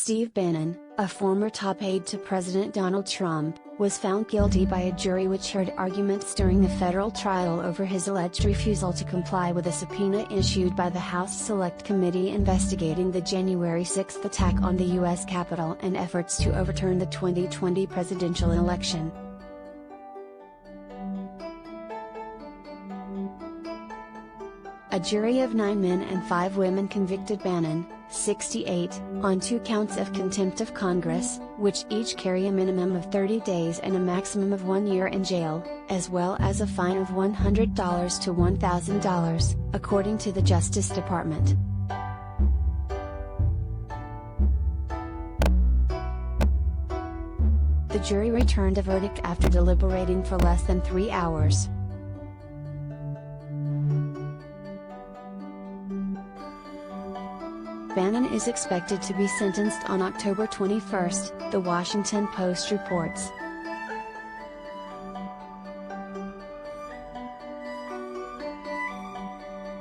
Steve Bannon, a former top aide to President Donald Trump, was found guilty by a jury which heard arguments during the federal trial over his alleged refusal to comply with a subpoena issued by the House Select Committee investigating the January 6 attack on the U.S. Capitol and efforts to overturn the 2020 presidential election. A jury of 9 men and 5 women convicted Bannon, 68, on 2 counts of contempt of Congress, which each carry a minimum of 30 days and a maximum of 1 year in jail, as well as a fine of $100 to $1,000, according to the Justice Department. The jury returned a verdict after deliberating for less than 3 hours. Bannon is expected to be sentenced on October 21, The Washington Post reports.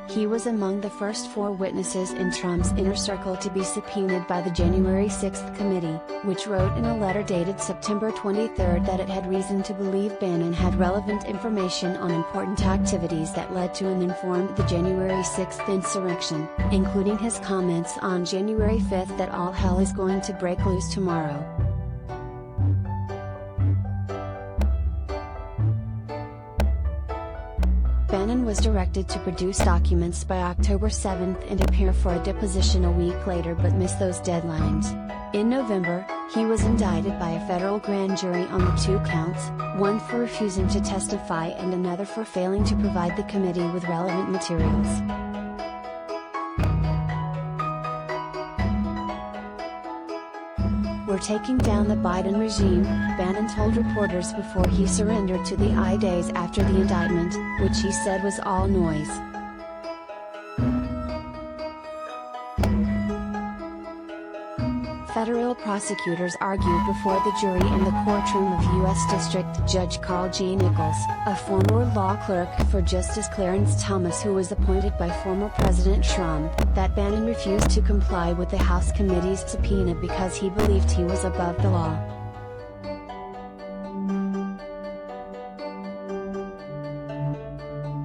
He was among the first 4 witnesses in Trump's inner circle to be subpoenaed by the January 6 committee, which wrote in a letter dated September 23 that it had reason to believe Bannon had relevant information on important activities that led to and informed the January 6 insurrection, including his comments on January 5 that all hell is going to break loose tomorrow. Bannon was directed to produce documents by October 7 and appear for a deposition a week later but missed those deadlines. In November, he was indicted by a federal grand jury on the 2 counts, one for refusing to testify and another for failing to provide the committee with relevant materials. "We're taking down the Biden regime," Bannon told reporters before he surrendered to the aide after the indictment, which he said was all noise. Federal prosecutors argued before the jury in the courtroom of U.S. District Judge Carl G. Nichols, a former law clerk for Justice Clarence Thomas who was appointed by former President Trump, that Bannon refused to comply with the House committee's subpoena because he believed he was above the law.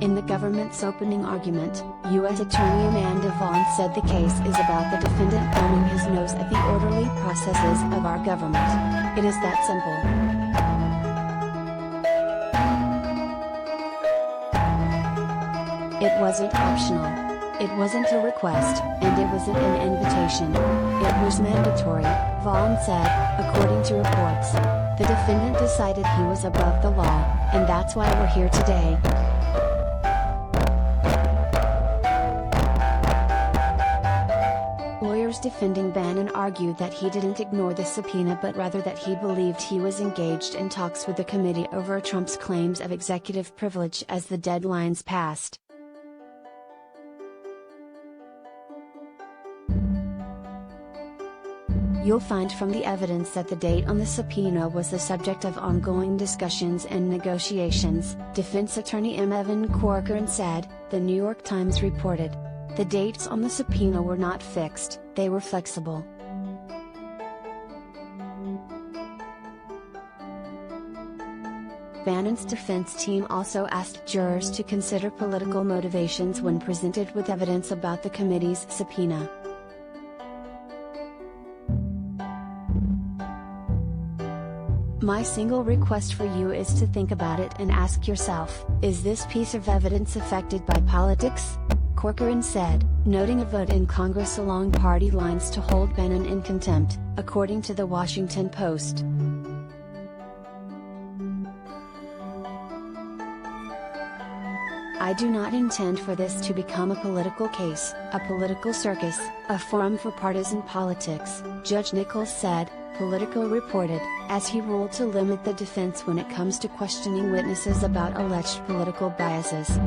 In the government's opening argument, U.S. Attorney Amanda Vaughn said the case is about the defendant thumbing his nose at the orderly processes of our government. It is that simple. It wasn't optional. It wasn't a request, and it wasn't an invitation. It was mandatory, Vaughn said, according to reports. The defendant decided he was above the law, and that's why we're here today. Lawyers defending Bannon argued that he didn't ignore the subpoena but rather that he believed he was engaged in talks with the committee over Trump's claims of executive privilege as the deadlines passed. You'll find from the evidence that the date on the subpoena was the subject of ongoing discussions and negotiations, defense attorney M. Evan Corcoran said, The New York Times reported. The dates on the subpoena were not fixed, they were flexible. Bannon's defense team also asked jurors to consider political motivations when presented with evidence about the committee's subpoena. My single request for you is to think about it and ask yourself, is this piece of evidence affected by politics? Corcoran said, noting a vote in Congress along party lines to hold Bannon in contempt, according to the Washington Post. I do not intend for this to become a political case, a political circus, a forum for partisan politics, Judge Nichols said, Politico reported, as he ruled to limit the defense when it comes to questioning witnesses about alleged political biases.